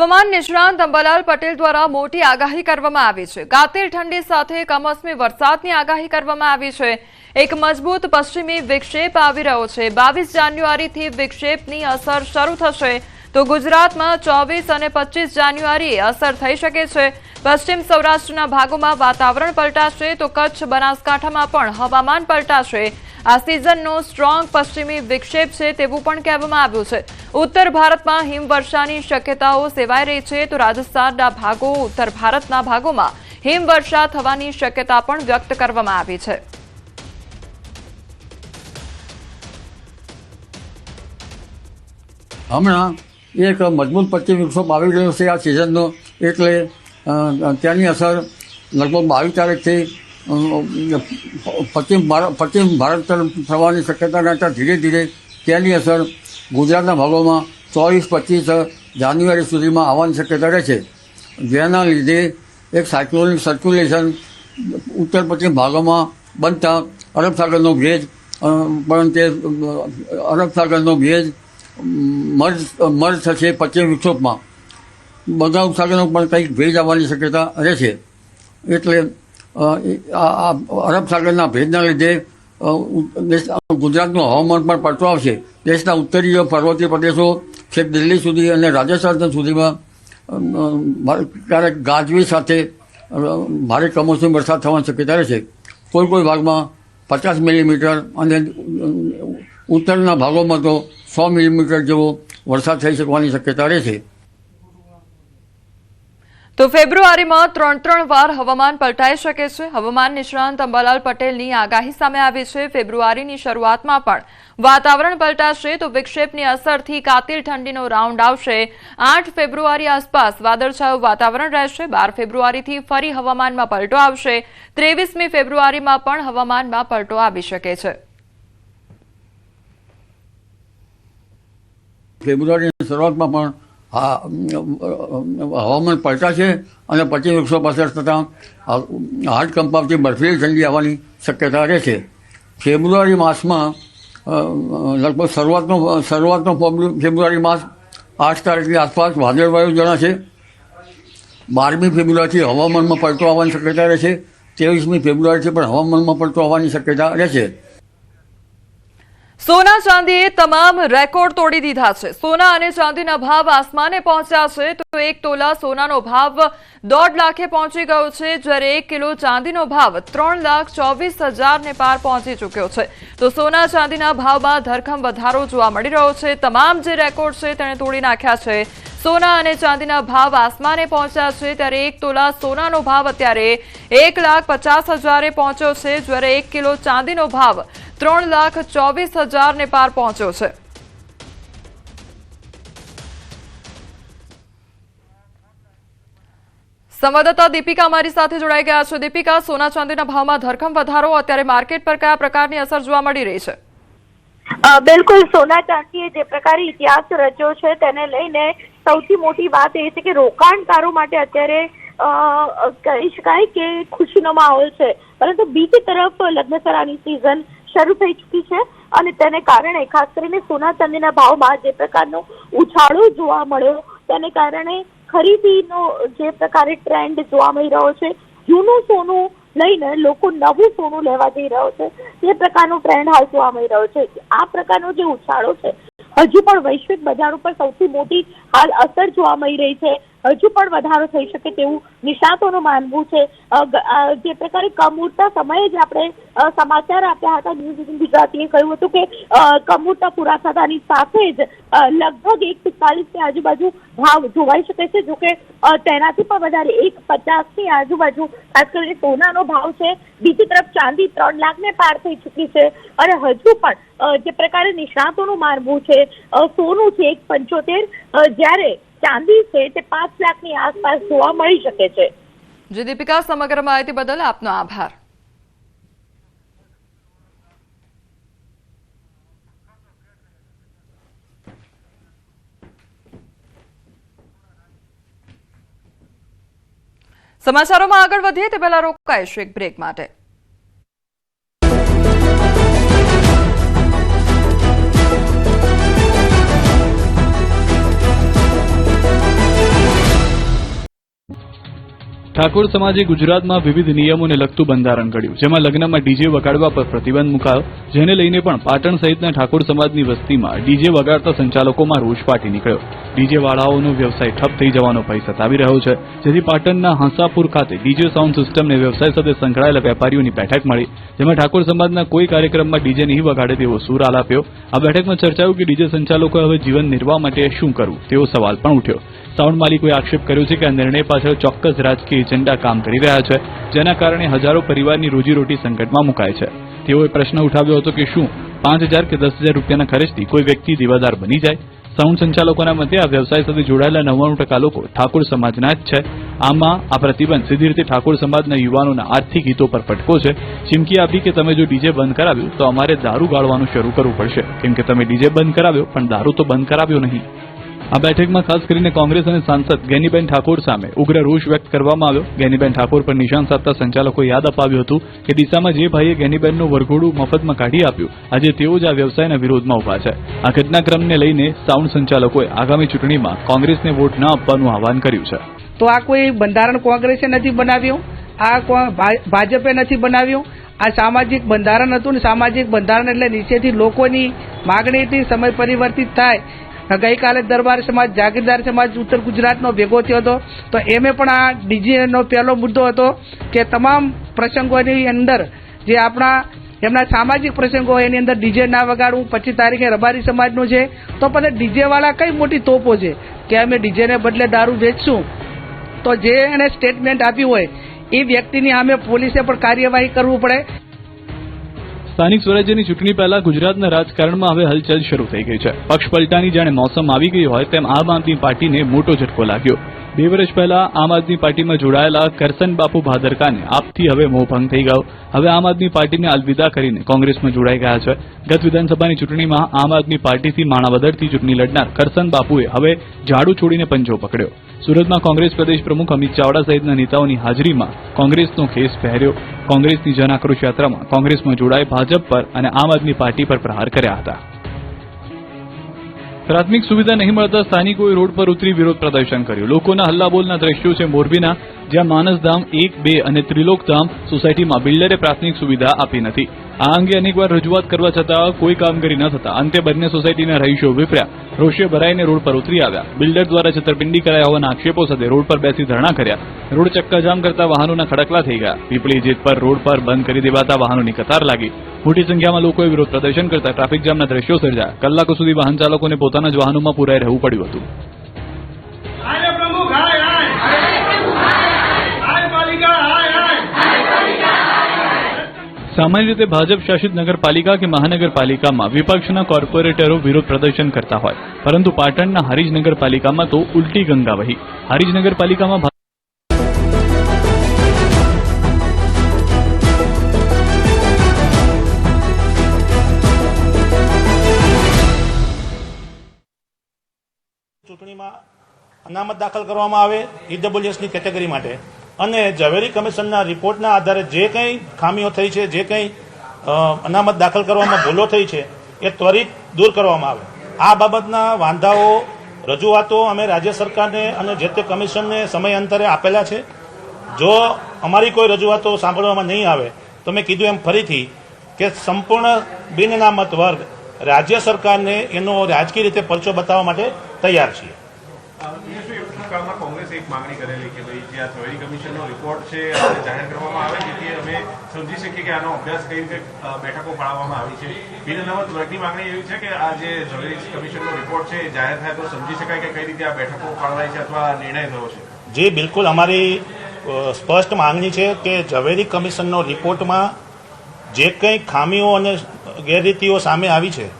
હવામાન નિષ્ણાંત અંબાલાલ પટેલ દ્વારા મોટી આગાહી કરવામાં આવી છે। ગાતિલ ઠંડી સાથે કમોસમી વરસાદની આગાહી કરવામાં આવી છે। એક મજબૂત પશ્ચિમી વિક્ષેપ આવી રહ્યો છે। 22 જાન્યુઆરીથી વિક્ષેપની અસર શરૂ થશે તો ગુજરાતમાં 24 અને 25 જાન્યુઆરીએ અસર થઈ શકે છે। પશ્ચિમ સૌરાષ્ટ્રના ભાગોમાં વાતાવરણ પલટાશે તો કચ્છ બનાસકાંઠામાં પણ હવામાન પલટાશે। આ સિઝનનો સ્ટ્રોંગ પશ્ચિમી વિક્ષેપ છે તેવું પણ કહેવામાં આવ્યું છે। ઉત્તર ભારતમાં હિમવર્ષાની શક્યતાઓ સેવાઈ રહી છે તો રાજસ્થાનના ભાગો ઉત્તર ભારતના ભાગોમાં હિમવર્ષા થવાની શક્યતા પણ વ્યક્ત કરવામાં આવી છે। હમણાં એક મજબૂત પશ્ચિમ વિક્ષેપ આવી રહ્યો છે આ સિઝનનો, એટલે તેની અસર લગભગ 22 તારીખથી પશ્ચિમ ભારત તરફ થવાની શક્યતા રહેતા ધીરે ધીરે તેની અસર ગુજરાતના ભાગોમાં 24-25 જાન્યુઆરી સુધીમાં આવવાની શક્યતા રહે છે, જેના લીધે એક સાયક્લોનિક સર્ક્યુલેશન ઉત્તર પશ્ચિમ ભાગોમાં બનતા અરબ સાગરનો ભેજ મર્જ થશે પશ્ચિમ વિક્ષેપમાં। બંગાળ ઉપસાગરનો પણ કંઈક ભેજ આવવાની શક્યતા રહેશે, એટલે અરબ સાગરના ભેજના લીધે ગુજરાતનું હવામાન પણ પડતો આવશે। દેશના ઉત્તરીય પર્વતીય પ્રદેશો છેક દિલ્હી સુધી અને રાજસ્થાન સુધીમાં ક્યારેક ગાજવીજ સાથે ભારે કમોસમી વરસાદ થવાની શક્યતા રહેશે। કોઈ ભાગમાં 50 મિલીમીટર અને ઉત્તરના ભાગોમાં તો 100 મિલીમીટર જેવો વરસાદ થઈ શકવાની શક્યતા રહેશે। તો ફેબ્રુઆરીમાં 3 વાર હવામાન પલટાઈ શકે છે। હવામાન નિષ્ણાંત અંબાલાલ પટેલની આગાહી સામે આવી છે। ફેબ્રુઆરીની શરૂઆતમાં પણ વાતાવરણ પલટાશે તો વિક્ષેપની અસરથી કાતિલ ઠંડીનો રાઉન્ડ આવશે। 8 ફેબ્રુઆરી આસપાસ વાદળછાયું વાતાવરણ રહેશે। 12 ફેબ્રુઆરીથી ફરી હવામાનમાં પલટો આવશે। 23મી ફેબ્રુઆરીમાં પણ હવામાનમાં પલટો આવી શકે છે। ફેબ્રુઆરીની શરૂઆતમાં પણ હવામાન પલટાશે અને પશ્ચિમ વિક્ષેપ અસર થતાં હાડ કંપાવતી બર્ફીલી ઠંડી આવવાની શક્યતા રહેશે। ફેબ્રુઆરી માસમાં લગભગ શરૂઆતનો ફેબ્રુઆરી માસ 8 તારીખની આસપાસ વાદળવાયુ જણાશે। 12મી ફેબ્રુઆરીથી હવામાનમાં પલટો આવવાની શક્યતા રહેશે। 23મી ફેબ્રુઆરીથી પણ હવામાનમાં પલટો આવવાની શક્યતા રહેશે। સોના ચાંદીએ તમામ રેકોર્ડ તોડી દીધા છે। સોના અને ચાંદીના ભાવ આસમાને પહોંચ્યા છે તો 1 તોલા સોનાનો ભાવ 1.5 લાખે પહોંચી ગયો છે, જ્યારે 1 કિલો ચાંદીનો ભાવ 3,24,000 ને પાર પહોંચી ચૂક્યો છે। તો સોના ચાંદીના ભાવમાં ધરખમ વધારો જોવા મળી રહ્યો છે। તમામ જે રેકોર્ડ છે તેણે તોડી નાખ્યા છે। સોના અને ચાંદીના ભાવ આસમાને પહોંચ્યા છે, ત્યારે 1 તોલા સોનાનો ભાવ અત્યારે 1,50,000 પહોંચ્યો છે, જ્યારે 1 કિલો ચાંદીનો ભાવ 3,24,000 ને પાર પહોંચ્યો છે। સંવાદદાતા દીપિકા અમારી સાથે જોડાઈ ગયા છે। દીપિકા, સોના ચાંદીના ભાવમાં ધરખમ વધારો, અત્યારે માર્કેટ પર કયા પ્રકારની અસર જોવા મળી રહી છે? બિલકુલ, સોના ચાંદીએ જે પ્રકારે ઇતિહાસ રચ્યો છે તેને લઈને સૌથી મોટી વાત એ છે કે રોકાણકારો માટે અત્યારે કહી શકાય કે ખુશીનો માહોલ છે, પરંતુ બીજી તરફ લગ્નસરાની સિઝન શરૂ થઈ ચૂકી છે અને તેને કારણે ખાસ કરીને સોના ચાંદીના ભાવમાં જે પ્રકારનો ઉછાળો જોવા મળ્યો તેને કારણે ખરીદીનો જે પ્રકારે ટ્રેન્ડ જોવા મળી રહ્યો છે, જૂનું સોનું લઈને લોકો નવું સોનું લેવા જઈ રહ્યો છે તે પ્રકારનો ટ્રેન્ડ હાલ જોવા મળી રહ્યો છે। આ પ્રકારનો જે ઉછાળો છે હજુ પણ વૈશ્વિક બજાર ઉપર સૌથી મોટી હાલ અસર જોવા મળી રહી છે। હજુ પણ વધારો થઈ શકે તેવું નિષ્ણાતોનું માનવું છે। જે પ્રકારે કમુહૂર્તના સમયે જ આપણે સમાચાર આપ્યા હતા, ન્યૂઝ 18 ગુજરાતીએ કહ્યું હતું કે કમુહૂર્ત પૂરા થતાની સાથે જ લગભગ 1.45 ની આજુબાજુ ભાવ જોવાઈ શકે છે। જોકે તેનાથી પણ વધારે 1.50 ની આજુબાજુ ખાસ કરીને સોનાનો ભાવ છે। બીજી તરફ ચાંદી 3 લાખ ને પાર થઈ ચૂકી છે અને હજુ પણ જે પ્રકારે નિષ્ણાતોનું માનવું છે સોનું છે 1.75, જ્યારે ચાંદી છે તે 5 લાખની આસપાસ જોવા મળી શકે છે। જી દીપિકા, સમગ્ર માહિતી બદલ આપનો આભાર। સમાચારોમાં આગળ વધીએ તે પહેલા રોકાઈશું એક બ્રેક માટે। ઠાકોર સમાજે ગુજરાતમાં વિવિધ નિયમોને લગતું બંધારણ ઘડ્યું, જેમાં લગ્નમાં ડીજે વગાડવા પર પ્રતિબંધ મુકાયો, જેને લઈને પણ પાટણ સહિતના ઠાકોર સમાજની વસ્તીમાં ડીજે વગાડતા સંચાલકોમાં રોષ ફાટી નીકળ્યો. ડીજે વાળાઓનો વ્યવસાય ઠપ થઈ જવાનો ભય સતાવી રહ્યો છે, જેથી પાટણના હંસાપુર ખાતે ડીજે સાઉન્ડ સિસ્ટમને વ્યવસાય સાથે સંકળાયેલા વેપારીઓની બેઠક મળી, જેમાં ઠાકોર સમાજના કોઈ કાર્યક્રમમાં ડીજે નહીં વગાડે તેવો સૂર આલાપ્યો. આ બેઠકમાં ચર્ચાયું કે ડીજે સંચાલકોએ હવે જીવન નિર્વાહ માટે શું કરવું તેવો સવાલ પણ ઉઠ્યો. સાઉન્ડ માલિકોએ આક્ષેપ કર્યો છે કે આ નિર્ણય પાછળ ચોક્કસ રાજકીય એજન્ડા કામ કરી રહ્યા છે, જેના કારણે હજારો પરિવારની રોજીરોટી સંકટમાં મુકાય છે. તેઓએ પ્રશ્ન ઉઠાવ્યો હતો કે શું 5,000 કે 10,000 રૂપિયાના ખર્ચથી કોઈ વ્યક્તિ દેવાદાર બની જાય? સાઉન્ડ સંચાલકોના મતે આ વ્યવસાય સાથે જોડાયેલા 99% લોકો ઠાકોર સમાજના જ છે. આમાં આ પ્રતિબંધ સીધી રીતે ઠાકોર સમાજના યુવાનોના આર્થિક હિતો પર ફટકો છે. ચીમકી આપી કે તમે જો ડીજે બંધ કરાવ્યું તો અમારે દારૂ ગાળવાનું શરૂ કરવું પડશે, કેમ કે તમે ડીજે બંધ કરાવ્યો પણ દારૂ તો બંધ કરાવ્યો નહીં. આ બેઠકમાં ખાસ કરીને કોંગ્રેસ અને સાંસદ ગેનીબેન ઠાકોર સામે ઉગ્ર રોષ વ્યક્ત કરવામાં આવ્યો. ગેનીબેન ઠાકોર પર નિશાન સાધતા સંચાલકોએ યાદ અપાવ્યું હતું કે ડીસામાં જે ભાઈએ ગેનીબેનનું વરઘોડું મફતમાં કાઢી આપ્યું, આજે તેઓ જ આ વ્યવસાયના વિરોધમાં ઉભા છે. આ ઘટનાક્રમને લઈને સાઉન્ડ સંચાલકોએ આગામી ચૂંટણીમાં કોંગ્રેસને વોટ ન આપવાનું આહવાન કર્યું છે. તો આ કોઈ બંધારણ કોંગ્રેસે નથી બનાવ્યું, આ ભાજપે નથી બનાવ્યું. આ સામાજિક બંધારણ હતું ને સામાજિક બંધારણ એટલે નીચેથી લોકોની માગણીથી સમય પરિવર્તિત થાય. ગઈકાલે દરબાર સમાજ, જાગીરદાર સમાજ ઉત્તર ગુજરાતનો ભેગો થયો હતો, તો એમે પણ આ ડીજેનો પહેલો મુદ્દો હતો કે તમામ પ્રસંગોની અંદર જે એમના સામાજિક પ્રસંગો હોય એની અંદર ડીજે ના વગાડવું. 25 તારીખે રબારી સમાજનું છે, તો પછી ડીજે વાળા કઈ મોટી તોપો છે કે અમે ડીજેને બદલે દારૂ વેચશું? તો જે એને સ્ટેટમેન્ટ આપ્યું હોય એ વ્યક્તિની સામે પોલીસે પણ કાર્યવાહી કરવું પડે. સ્થાનિક સ્વરાજ્યની ચૂંટણી પહેલા ગુજરાતના રાજકારણમાં હવે હલચલ શરૂ થઈ ગઈ છે. પક્ષ પલટાની જાણે મોસમ આવી ગઈ હોય તેમ આમ આદમી પાર્ટીને મોટો ઝટકો લાગ્યો. 2 વર્ષ પહેલા આમ આદમી પાર્ટીમાં જોડાયેલા કરસન બાપુ ભાદરકાને આપથી હવે મોહભંગ થઈ ગયો. હવે આમ આદમી પાર્ટીને અલવિદા કરીને કોંગ્રેસમાં જોડાઈ ગયા છે. ગત વિધાનસભાની ચૂંટણીમાં આમ આદમી પાર્ટીથી માણાવદરથી ચૂંટણી લડનાર કરસન બાપુએ હવે ઝાડુ છોડીને પંજો પકડ્યો. સુરતમાં કોંગ્રેસ પ્રદેશ પ્રમુખ અમિત ચાવડા સહિતના નેતાઓની હાજરીમાં કોંગ્રેસનો ખેસ પહેર્યો. કોંગ્રેસની જન આક્રોશ યાત્રામાં કોંગ્રેસમાં જોડાઈ ભાજપ પર અને આમ આદમી પાર્ટી પર પ્રહાર કર્યા હતા. પ્રાથમિક સુવિધા નહીં મળતા સ્થાનિકોએ રોડ પર ઉતરી વિરોધ પ્રદર્શન કર્યું. લોકોના હલ્લાબોલના દ્રશ્યો છે મોરબીના, જ્યાં માનસધામ 1, 2 અને ત્રિલોકધામ સોસાયટીમાં બિલ્ડરે પ્રાથમિક સુવિધા આપી નથી. આ અંગે અનેકવાર રજૂઆત કરવા છતાં કોઈ કામગીરી ન થતા અંતે બંને સોસાયટીના રહીશો વિફર્યા. રોષે ભરાઈને રોડ પર ઉતરી આવ્યા. બિલ્ડર દ્વારા છેતરપિંડી કરાયા હોવાના આક્ષેપો સાથે રોડ પર બેસી ધરણા કર્યા. રોડ ચક્કાજામ કરતા વાહનોના ખડકલા થઈ ગયા. પીપળી જેત પર રોડ પર બંધ કરી દેવાતા વાહનોની કતાર લાગી. મોટી સંખ્યામાં લોકોએ વિરોધ પ્રદર્શન કરતા ટ્રાફિક જામના દ્રશ્યો સર્જાયા. કલાકો સુધી વાહન ચાલકોને પોતાના જ વાહનોમાં પુરાઈ રહેવું પડ્યું હતું. સામાન્ય રીતે ભાજપ શાસિત નગરપાલિકા કે મહાનગરપાલિકામાં વિપક્ષના કોર્પોરેટરો વિરોધ પ્રદર્શન કરતા હોય, પરંતુ પાટણના હારીજ નગરપાલિકામાં તો ઉલટી ગંગા વહી. હારીજ નગરપાલિકામાં ચૂંટણીમાં અનામત દાખલ કરવામાં આવે ઈડબ્લ્યુએસની કેટેગરી માટે, અને ઝવેરી કમિશનના રિપોર્ટના આધારે જે કંઈ ખામીઓ થઈ છે, જે કંઈ અનામત દાખલ કરવામાં ભૂલો થઈ છે, એ ત્વરિત દૂર કરવામાં આવે. આ બાબતના વાંધાઓ, રજૂઆતો અમે રાજ્ય સરકારને અને જે તે કમિશનને સમયાંતરે આપેલા છે. જો અમારી કોઈ રજૂઆતો સાંભળવામાં નહીં આવે તો મેં કીધું એમ ફરીથી કે સંપૂર્ણ બિન અનામત વર્ગ રાજ્ય સરકારને એનો રાજકીય રીતે પરચો બતાવવા માટે તૈયાર છીએ. કોંગ્રેસે એક માંગણી કરેલી કે ભાઈ જે આ ઝવેરી કમિશનનો રિપોર્ટ છે આપણે જાહેર કરવામાં આવે, જેથી અમે સમજી શકીએ કે આનો અભ્યાસ કઈ રીતે બેઠકો ફાળવવામાં આવી છે. બિન અનામત વર્ગની માંગણી એવી છે કે આ જે ઝવેરી કમિશનનો રિપોર્ટ છે એ જાહેર થાય તો સમજી શકાય કે કઈ રીતે આ બેઠકો ફાળવાય છે અથવા નિર્ણય થયો છે. જી બિલકુલ, અમારી સ્પષ્ટ માંગણી છે કે ઝવેરી કમિશનનો રિપોર્ટમાં જે કંઈ ખામીઓ અને ગેરરીતિઓ સામે આવી છે,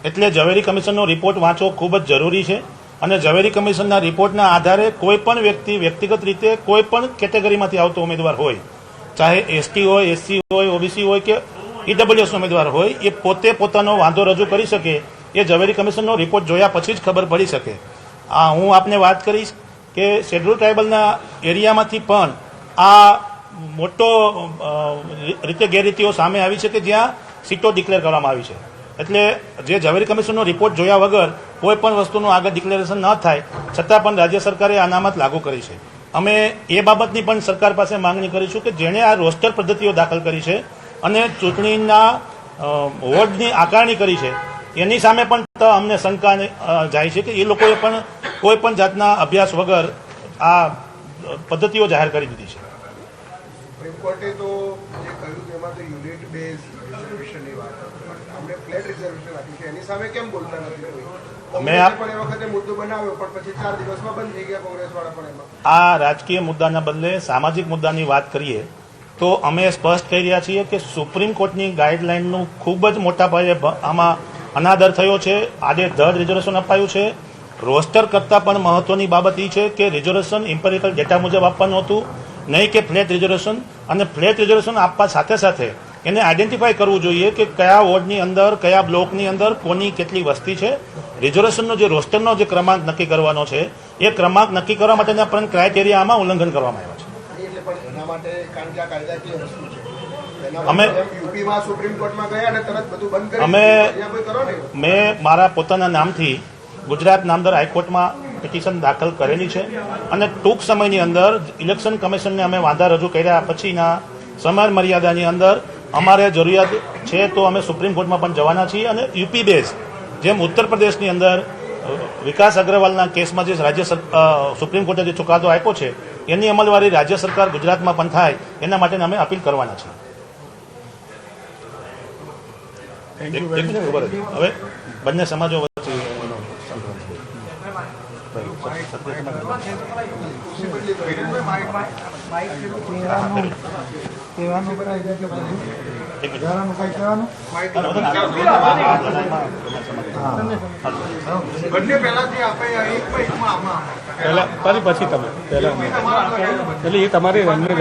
એટલે ઝવેરી કમિશનનો રિપોર્ટ વાંચવો ખૂબ જ જરૂરી છે. અને ઝવેરી કમિશનના રિપોર્ટના આધારે કોઈ પણ વ્યક્તિ વ્યક્તિગત રીતે કોઈ પણ કેટેગરીમાંથી આવતો ઉમેદવાર હોય, ચાહે એસટી હોય, એસસી હોય, ઓબીસી હોય કે ઈડબ્લ્યુએસનો ઉમેદવાર હોય, એ પોતે પોતાનો વાંધો રજૂ કરી શકે. એ ઝવેરી કમિશનનો રિપોર્ટ જોયા પછી જ ખબર પડી શકે. હું આપને વાત કરીશ કે શેડ્યુલ ટ્રાઇબલના એરિયામાંથી પણ આ મોટો રીતે ગેરરીતિઓ સામે આવી છે કે જ્યાં સીટો ડિક્લેર કરવામાં આવી છે. એટલે જે ઝવેરી કમિશનનો રિપોર્ટ જોયા વગર કોઈ પણ વસ્તુનું આગળ ડિક્લેરેશન ન થાય, છતાં પણ રાજ્ય સરકારે અનામત લાગુ કરી છે. અમે એ બાબતની પણ સરકાર પાસે માંગણી કરીશું કે જેણે આ રોસ્ટર પદ્ધતિઓ દાખલ કરી છે અને ચૂંટણીના વોર્ડની આકારણી કરી છે એની સામે પણ અમને શંકા જાય છે કે એ લોકોએ પણ કોઈ પણ જાતના અભ્યાસ વગર આ પદ્ધતિઓ જાહેર કરી દીધી છે. સુપ્રીમ કોર્ટે તો જે કહ્યું તેમાં તો યુનિટ બેઝ રિઝર્વેશનની વાત અમને ફ્લેટ રિઝર્વેશન આપ્યું છે એની સામે કેમ બોલતા નથી કોઈ? કોંગ્રેસે પણ એ વખતે મુદ્દો બનાવ્યો પણ પછી 4 દિવસમાં બંધ થઈ ગયા કોંગ્રેસવાળા પણ એમાં. આ રાજકીય મુદ્દાના બદલે સામાજિક મુદ્દાની વાત કરીએ તો અમે સ્પષ્ટ કહી રહ્યા છીએ કે સુપ્રીમ કોર્ટની ગાઈડલાઇનનું ખૂબ જ મોટા પાયે આમાં અનાદર થયો છે. આડેધડ રિઝર્વેશન અપાયું છે. રોસ્ટર કરતાં પણ મહત્વની બાબત એ છે કે રિઝર્વેશન ઇમ્પેરિકલ ડેટા મુજબ આપવાનું હતું, નહીં કે ફ્લેટ રિઝર્વેશન. અને ફ્લેટ રિઝર્વેશન આપવા સાથે સાથે એને આઈડેન્ટિફાય કરવું જોઈએ કે કયા વોર્ડની અંદર કયા બ્લોકની અંદર કોની કેટલી વસ્તી છે. રિઝર્વેશનનો જે રોસ્ટરનો જે ક્રમાંક નક્કી કરવાનો છે એ ક્રમાંક નક્કી કરવા માટેના પણ ક્રાઇટેરિયામાં ઉલ્લંઘન કરવામાં આવ્યા છે. એટલે પણ એના માટે કારણ કે આ કાયદાકીય વસ્તુ છે અમે યુપીમાં સુપ્રીમ કોર્ટમાં ગયા અને તરત બધું બંધ કરી અહીંયા કોઈ કરો નહીં. મેં મારા પોતાના નામથી ગુજરાત નામદાર હાઈકોર્ટમાં પિટિશન દાખલ કરેલી છે અને ટૂંક સમયની અંદર ઇલેક્શન કમિશનને અમે વાંધા રજૂ કર્યા પછીના સમય મર્યાદાની અંદર અમારે જરૂરિયાત છે તો અમે સુપ્રીમ કોર્ટમાં પણ જવાના છીએ. અને યુપી બેઝ જેમ ઉત્તર પ્રદેશની અંદર વિકાસ અગ્રવાલના કેસમાં જે રાજ્ય સુપ્રીમ કોર્ટે જે ચુકાદો આપ્યો છે એની અમલવારી રાજ્ય સરકાર ગુજરાતમાં પણ થાય એના માટે અમે અપીલ કરવાના છીએ. હવે બંને સમાજો વચ્ચે બંને પહેલાથી આપણે પછી તમે પહેલા એટલે એ તમારી રનને